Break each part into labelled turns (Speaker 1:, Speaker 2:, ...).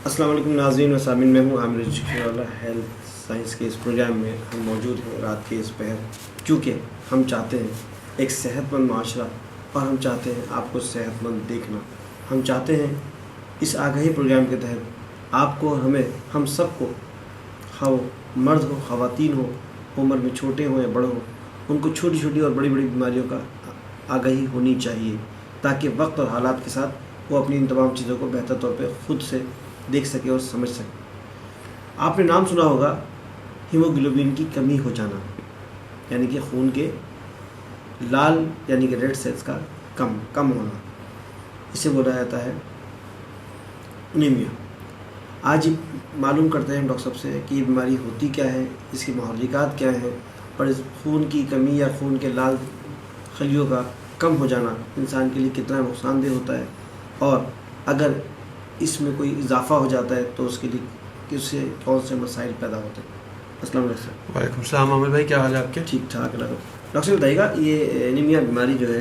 Speaker 1: अस्सलाम वालेकुम नाज़रीन व सामीन, मैं हूँ आमिर वाला हेल्थ साइंस के इस प्रोग्राम में हम मौजूद हैं रात के इस पहर, क्योंकि हम चाहते हैं एक सेहतमंद माशरा और हम चाहते हैं आपको सेहतमंद देखना। हम चाहते हैं इस आगाही प्रोग्राम के तहत आपको और हमें, हम सबको, हाँ वो मर्द हो ख़वातीन हो, उम्र में छोटे हो या बड़े हो, उनको छोटी छोटी और बड़ी बड़ी बीमारियों का आगाही होनी चाहिए, ताकि वक्त और हालात के साथ वो अपनी इन तमाम चीज़ों को बेहतर तौर पे ख़ुद से देख सके और समझ सके। आपने नाम सुना होगा हीमोग्लोबिन की कमी हो जाना, यानी कि खून के लाल यानी कि रेड सेल्स का कम होना, इसे बोला जाता है एनीमिया। आज मालूम करते हैं हम डॉक्टर साहब से कि ये बीमारी होती क्या है, इसकी महर्रिकात क्या हैं, और इस खून की कमी या खून के लाल खलियों का कम हो जाना इंसान के लिए कितना नुकसानदेह होता है, और अगर इसमें कोई इजाफा हो जाता है तो उसके लिए किससे कौन से मसाइल पैदा होते हैं। अस्सलाम वालेकुम।
Speaker 2: वालेकुम सलाम आमिर भाई, क्या हाल है आपके?
Speaker 1: ठीक ठाक है डॉक्टर साहब, बताइएगा ये एनीमिया बीमारी जो है,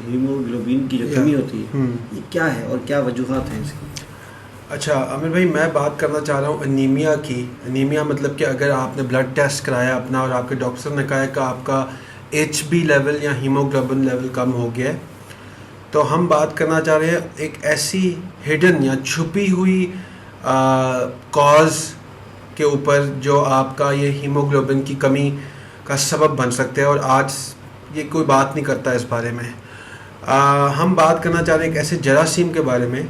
Speaker 1: हीमोग्लोबिन की जो कमी होती है, ये क्या है और क्या वजूहात हैं इसकी?
Speaker 2: अच्छा आमिर भाई, मैं बात करना चाह रहा हूँ एनीमिया की। एनीमिया मतलब कि अगर आपने ब्लड टेस्ट कराया अपना और आपके डॉक्टर ने कहा है कि आपका HB लेवल या हीमोग्लोबिन लेवल कम हो गया है, तो हम बात करना चाह रहे हैं एक ऐसी हिडन या छुपी हुई कॉज के ऊपर जो आपका ये हीमोग्लोबिन की कमी का सबब बन सकते हैं, और आज ये कोई बात नहीं करता इस बारे में। हम बात करना चाह रहे हैं एक ऐसे जरासीम के बारे में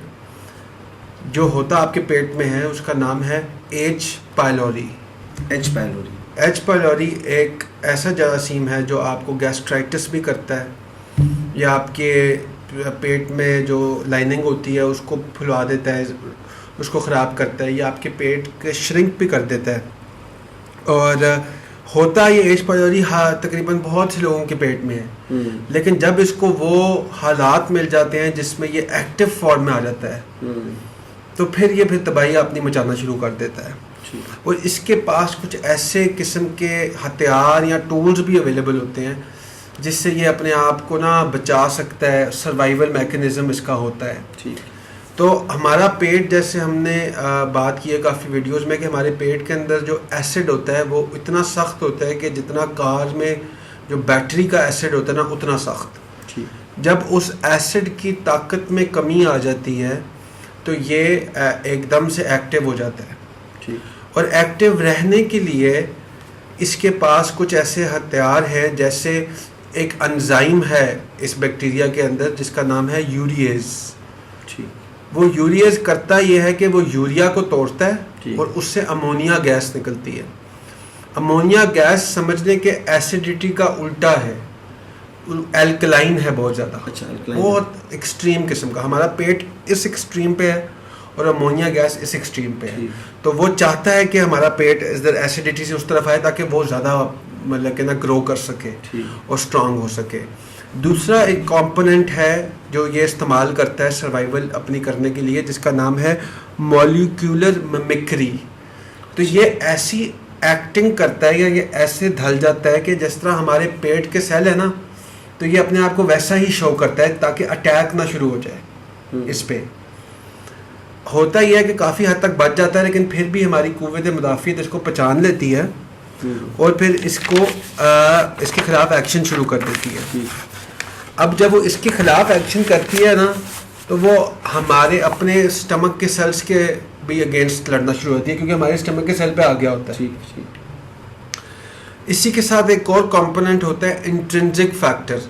Speaker 2: जो होता आपके पेट में है, उसका नाम है H. पायलोरी। H. पायलोरी एक ऐसा जरासीम है जो आपको गैस्ट्राइटिस भी करता है, या आपके पेट में जो लाइनिंग होती है उसको फुलवा देता है, उसको ख़राब करता है, या आपके पेट के श्रिंक भी कर देता है। और होता ये H. पायलोरी तकरीबन बहुत से लोगों के पेट में है, लेकिन जब इसको वो हालात मिल जाते हैं जिसमें ये एक्टिव फॉर्म में आ जाता है, तो फिर तबाही अपनी मचाना शुरू कर देता है। और इसके पास कुछ ऐसे किस्म के हथियार या टूल्स भी अवेलेबल होते हैं जिससे ये अपने आप को ना बचा सकता है। सर्वाइवल मैकेनिज़्म इसका होता है। ठीक। तो हमारा पेट, जैसे हमने बात की है काफ़ी वीडियोस में, कि हमारे पेट के अंदर जो एसिड होता है वो इतना सख्त होता है कि जितना कार में जो बैटरी का एसिड होता है ना, उतना सख्त। ठीक। जब उस एसिड की ताकत में कमी आ जाती है तो ये एकदम से एक्टिव हो जाता है। ठीक। और एक्टिव रहने के लिए इसके पास कुछ ऐसे हथियार हैं, जैसे एक एंजाइम है इस बैक्टीरिया के अंदर जिसका नाम है यूरिएज। ठीक। वो यूरिएज करता ये है कि वो यूरिया को तोड़ता है और उससे अमोनिया गैस निकलती है। अमोनिया गैस समझने के एसिडिटी का उल्टा है, एल्कलाइन है बहुत ज़्यादा। अच्छा, बहुत एक्सट्रीम किस्म का। हमारा पेट इस एक्सट्रीम पे है और अमोनिया गैस इस एक्सट्रीम पे है, तो वो चाहता है कि हमारा पेट इधर एसिडिटी से उस तरफ आए ताकि वो ज़्यादा मतलब कि ना ग्रो कर सके और स्ट्रांग हो सके। दूसरा एक कंपोनेंट है जो ये इस्तेमाल करता है सर्वाइवल अपनी करने के लिए, जिसका नाम है मॉलिक्यूलर मिमिक्री। तो ये ऐसी एक्टिंग करता है या ये ऐसे ढल जाता है कि जिस तरह हमारे पेट के सेल है ना, तो ये अपने आप को वैसा ही शो करता है ताकि अटैक ना शुरू हो जाए इस पे। होता यह है कि काफ़ी हद तक बच जाता है, लेकिन फिर भी हमारी कुव्वत मुदाफ़ियत इसको पहचान लेती है और फिर इसको इसके ख़िलाफ़ एक्शन शुरू कर देती है। अब जब वो इसके ख़िलाफ़ एक्शन करती है ना, तो वो हमारे अपने स्टमक के सेल्स के भी अगेंस्ट लड़ना शुरू होती है, क्योंकि हमारे स्टमक के सेल पे आ गया होता है। इसी के साथ एक और कंपोनेंट होता है इंट्रिंसिक फैक्टर।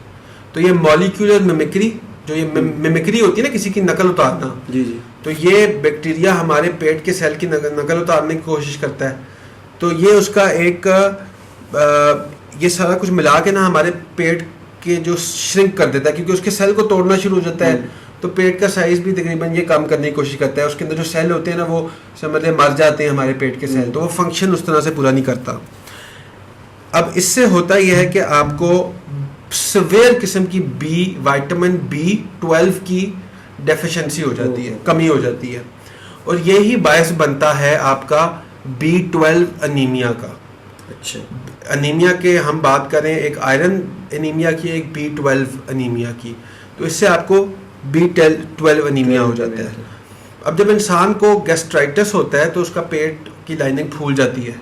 Speaker 2: तो ये मॉलिक्यूलर मिमिक्री, जो ये मिमिक्री होती है ना, किसी की नकल उतारना, जी, तो ये बैक्टीरिया हमारे पेट के सेल की नकल उतारने की कोशिश करता है। तो ये उसका एक ये सारा कुछ मिला के ना हमारे पेट के जो श्रिंक कर देता है, क्योंकि उसके सेल को तोड़ना शुरू हो जाता है, तो पेट का साइज़ भी तकरीबन ये कम करने की कोशिश करता है। उसके अंदर जो सेल होते हैं ना, वो समझ लें मर जाते हैं हमारे पेट के सेल, तो वो फंक्शन उस तरह से पूरा नहीं करता। अब इससे होता यह है कि आपको सवेयर किस्म की विटामिन B12 की डेफिशिएंसी हो जाती है, कमी हो जाती है, और यही बायस बनता है आपका B12 अनीमिया का। अच्छा, अनीमिया के हम बात करें एक आयरन अनीमिया की, एक B12 अनीमिया की, तो इससे आपको B12 अनीमिया हो जाता है। अब जब इंसान को गैस्ट्राइटिस होता है तो उसका पेट की लाइनिंग फूल जाती है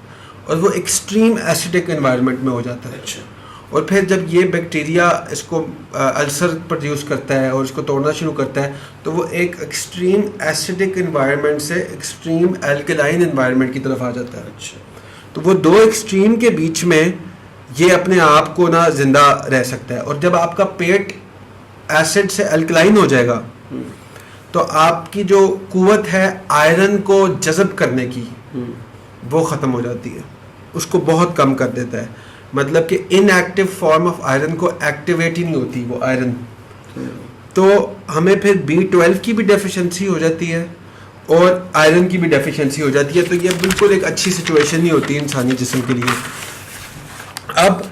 Speaker 2: और वो एक्सट्रीम एसिडिक एनवायरनमेंट में हो जाता है।
Speaker 1: अच्छा।
Speaker 2: और फिर जब ये बैक्टीरिया इसको अल्सर प्रोड्यूस करता है और इसको तोड़ना शुरू करता है तो वो एक एक्सट्रीम एसिडिक एनवायरनमेंट से एक्सट्रीम एल्कलाइन एनवायरनमेंट की तरफ आ जाता है।
Speaker 1: अच्छा।
Speaker 2: तो वो दो एक्सट्रीम के बीच में ये अपने आप को ना जिंदा रह सकता है। और जब आपका पेट एसिड से अल्कलाइन हो जाएगा तो आपकी जो कुव्वत है आयरन को जज़ब करने की वो ख़त्म हो जाती है, उसको बहुत कम कर देता है। मतलब कि इनएक्टिव फॉर्म ऑफ आयरन को एक्टिवेट ही नहीं होती वो आयरन। तो हमें फिर B12 की भी डेफिशिएंसी हो जाती है और आयरन की भी डेफिशिएंसी हो जाती है। तो ये बिल्कुल एक अच्छी सिचुएशन नहीं होती इंसानी जिस्म के लिए। अब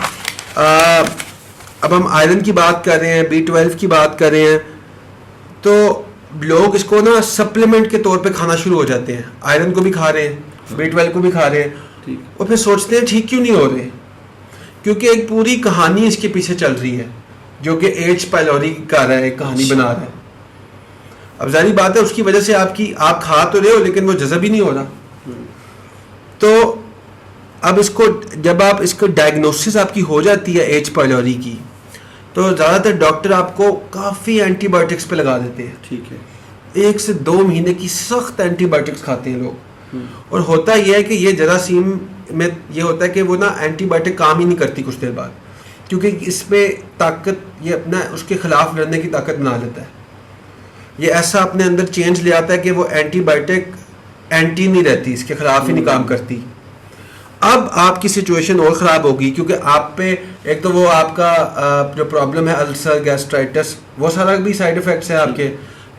Speaker 2: हम आयरन की बात कर रहे हैं, B12 की बात कर रहे हैं, तो लोग इसको ना सप्लीमेंट के तौर पे खाना शुरू हो जाते हैं। आयरन को भी खा रहे हैं, B12 को भी खा रहे हैं और फिर सोचते हैं ठीक क्यों नहीं हो रहे, क्योंकि एक पूरी कहानी इसके पीछे चल रही है जो कि H. पायलोरी का रहा है, कहानी बना रहा है। अब जारी बात है उसकी वजह से आप खा तो रहे हो लेकिन वो जज़ब ही नहीं हो रहा। तो अब इसको जब आप इसको डायग्नोसिस आपकी हो जाती है H. पायलोरी की तो ज़्यादातर डॉक्टर आपको काफ़ी एंटीबायोटिक्स पे लगा देते हैं।
Speaker 1: ठीक है।
Speaker 2: 1 से 2 महीने की सख्त एंटीबायोटिक्स खाते हैं लोग। और होता यह है कि ये जरासीम में ये होता है कि वो ना एंटीबायोटिक काम ही नहीं करती कुछ देर बाद, क्योंकि इसमें ताकत ये अपना उसके खिलाफ लड़ने की ताकत बना लेता है। ये ऐसा अपने अंदर चेंज ले आता है कि वो एंटीबायोटिक एंटी नहीं रहती, इसके खिलाफ ही नहीं काम करती। अब आपकी सिचुएशन और ख़राब होगी क्योंकि आप पे एक तो वो आपका जो प्रॉब्लम है अल्सर गैस्ट्राइटिस वो सारा भी साइड इफ़ेक्ट्स है आपके।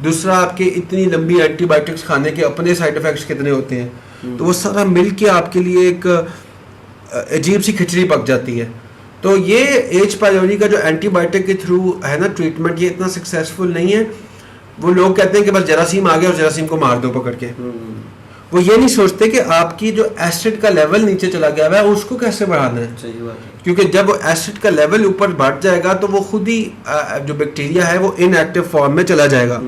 Speaker 2: दूसरा आपके इतनी लंबी एंटीबायोटिक्स खाने के अपने साइड इफ़ेक्ट्स कितने होते हैं, तो वो सारा मिल के आपके लिए एक अजीब सी खिचड़ी पक जाती है। तो ये H. पायलोरी का जो एंटीबायोटिक के थ्रू है ना ट्रीटमेंट, ये इतना सक्सेसफुल नहीं है। वो लोग कहते हैं कि बस जरासीम आ गया और जरासीम को मार दो पकड़ के। वो ये नहीं सोचते कि आपकी जो एसिड का लेवल नीचे चला गया है उसको कैसे बढ़ाना है।
Speaker 1: सही बात है।
Speaker 2: क्योंकि जब वो एसिड का लेवल ऊपर बढ़ जाएगा तो वो खुद ही जो बैक्टीरिया है वो इनएक्टिव फॉर्म में चला जाएगा।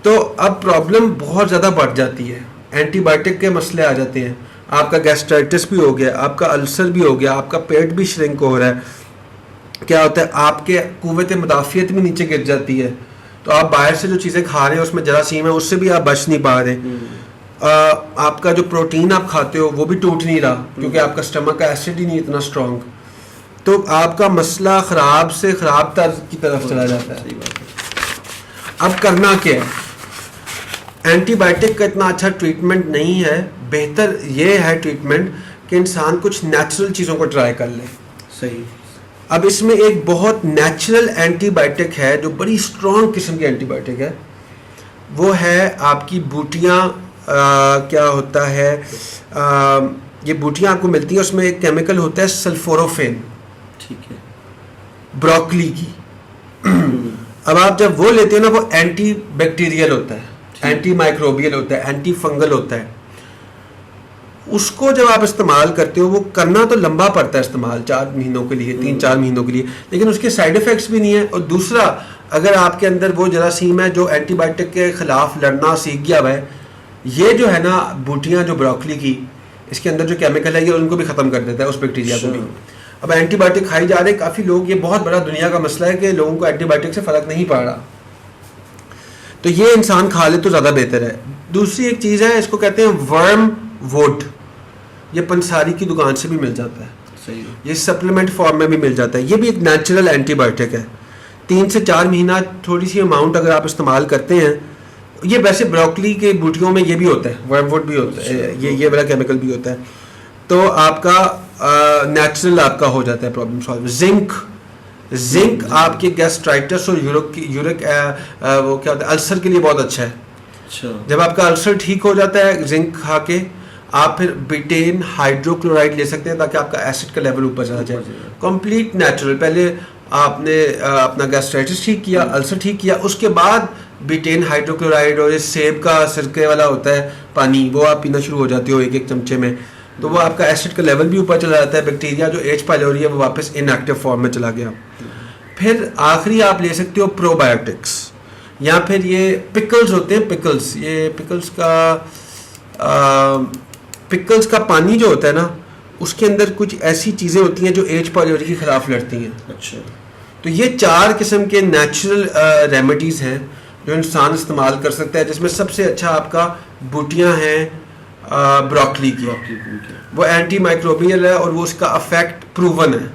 Speaker 2: तो अब प्रॉब्लम बहुत ज़्यादा बढ़ जाती है, एंटीबायोटिक के मसले आ जाते हैं। आपका गैस्ट्राइटिस भी हो गया, आपका अल्सर भी हो गया, आपका पेट भी श्रिंक हो रहा है। क्या होता है आपके कुव्वत मुदाफ़ियत भी नीचे गिर जाती है। तो आप बाहर से जो चीज़ें खा रहे हैं उसमें जरासीम है, उससे भी आप बच नहीं पा रहे। आपका जो प्रोटीन आप खाते हो वो भी टूट नहीं रहा क्योंकि आपका स्टमक का एसिड ही नहीं इतना स्ट्रॉन्ग। तो आपका मसला ख़राब से ख़राब तर्ज की तरफ चला जाता है। अब करना क्या है? एंटीबायोटिक का इतना अच्छा ट्रीटमेंट नहीं है। बेहतर ये है ट्रीटमेंट कि इंसान कुछ नेचुरल चीज़ों को ट्राई कर ले।
Speaker 1: सही।
Speaker 2: अब इसमें एक बहुत नेचुरल एंटीबायोटिक है जो बड़ी स्ट्रॉन्ग किस्म की एंटीबायोटिक है, वो है आपकी बूटियाँ। क्या होता है ये बूटियाँ आपको मिलती हैं, उसमें एक केमिकल होता है सल्फोरोफेन।
Speaker 1: ठीक है।
Speaker 2: ब्रोकली की। अब आप जब वो लेते हो ना वो एंटी बैक्टीरियल होता है, एंटी माइक्रोबियल होता है, एंटी फंगल होता है। उसको जब आप इस्तेमाल करते हो वो करना तो लंबा पड़ता है इस्तेमाल, 4 महीनों के लिए, 3-4 महीनों के लिए, लेकिन उसके साइड इफ़ेक्ट्स भी नहीं है। और दूसरा अगर आपके अंदर वो जरासीम है जो एंटीबायोटिक के ख़िलाफ़ लड़ना सीख गया है, ये जो है ना बूटियाँ जो ब्रोकली की, इसके अंदर जो केमिकल है ये उनको भी ख़त्म कर देता है, उस बैक्टीरिया को भी। अब एंटीबायोटिक खाई जा रहे काफ़ी लोग, ये बहुत बड़ा दुनिया का मसला है कि लोगों को एंटीबायोटिक से फ़र्क नहीं पड़ रहा। तो ये इंसान खा ले तो ज़्यादा बेहतर है। दूसरी एक चीज़ है, इसको कहते हैं वर्म वुड। ये पंसारी की दुकान से भी मिल जाता है।
Speaker 1: सही।
Speaker 2: ये सप्लीमेंट फॉर्म में भी मिल जाता है। ये भी एक नेचुरल एंटीबायोटिक है। 3 से 4 महीना थोड़ी सी अमाउंट अगर आप इस्तेमाल करते हैं, ये वैसे ब्रोकली के बूटियों में ये भी होता है, वर्मवुड भी होता है, ये बड़ा केमिकल भी होता है। तो आपका नेचुरल आपका हो जाता है प्रॉब्लम सॉल्व। जिंक आपके गैस्ट्राइटिस और यूरिक वो क्या होता है अल्सर के लिए बहुत अच्छा है।
Speaker 1: अच्छा।
Speaker 2: जब आपका अल्सर ठीक हो जाता है जिंक खा के, आप फिर बिटेन हाइड्रोक्लोराइड ले सकते हैं ताकि आपका एसिड का लेवल ऊपर चला जाए। Complete natural. पहले आपने अपना गैस्ट्राइटिस ठीक किया, अल्सर ठीक किया, उसके बाद बिटेन हाइड्रोक्लोराइड और इस सेब का सिरके वाला होता है पानी, वो आप पीना शुरू हो जाते हो 1-1 चमचे में। तो वो आपका एसिड का लेवल भी ऊपर चला जाता है। बैक्टीरिया जो H. पायलोरी है वो वापस इनएक्टिव फॉर्म में चला गया। फिर आखिरी आप ले सकते हो प्रोबायोटिक्स। या फिर ये पिकल्स होते हैं, पिकल्स, ये पिकल्स का पानी जो होता है ना, उसके अंदर कुछ ऐसी चीज़ें होती हैं जो एज पायलोरी के खिलाफ लड़ती हैं।
Speaker 1: अच्छा।
Speaker 2: तो ये 4 किस्म के नेचुरल रेमेडीज़ हैं जो इंसान इस्तेमाल कर सकता है, जिसमें सबसे अच्छा आपका बूटियाँ हैं ब्रोकली की। वो एंटी माइक्रोबियल है और वो उसका अफेक्ट प्रूवन है।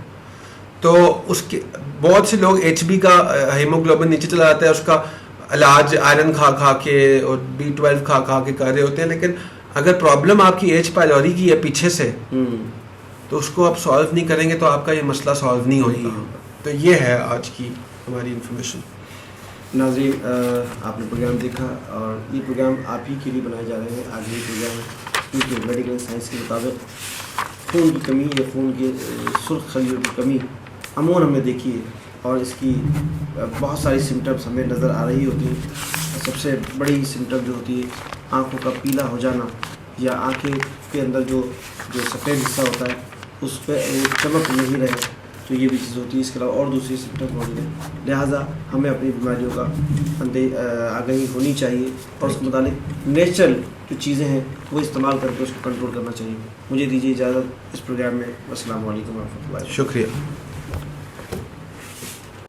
Speaker 2: तो उसके बहुत से लोग HB का हीमोग्लोबिन नीचे चला जाता है, उसका इलाज आयरन खा खा के और B12 खा खा के कर रहे होते हैं, लेकिन अगर प्रॉब्लम आपकी एज पायलोरी की है पीछे से, तो उसको आप सॉल्व नहीं करेंगे तो आपका ये मसला सॉल्व नहीं होगा। तो ये है आज की हमारी इंफॉर्मेशन।
Speaker 1: नाज़रीन, आपने प्रोग्राम देखा और ये प्रोग्राम आप ही के लिए बनाए जा रहे हैं। आज ये प्रोग्राम क्योंकि मेडिकल साइंस के मुताबिक खून की कमी या खून के सुर्ख खलियों की कमी अमूमन हमने देखी है और इसकी बहुत सारी सिम्टम्स हमें नज़र आ रही होती हैं। सबसे बड़ी सिम्टम जो होती है आँखों का पीला हो जाना या आँखें के अंदर जो सफ़ेद हिस्सा होता है उस पर चमक नहीं रहे, तो ये भी चीज़ होती है। इसके अलावा और दूसरी सिम्टम होती है। लिहाजा हमें अपनी बीमारियों का आगाही होनी चाहिए और उसके मुताबिक नेचुरल जो चीज़ें हैं वो इस्तेमाल करके उसको कंट्रोल करना चाहिए। मुझे दीजिए इजाज़त इस प्रोग्राम में। अस्सलाम वालेकुम व रहमतुल्लाह।
Speaker 2: शुक्रिया।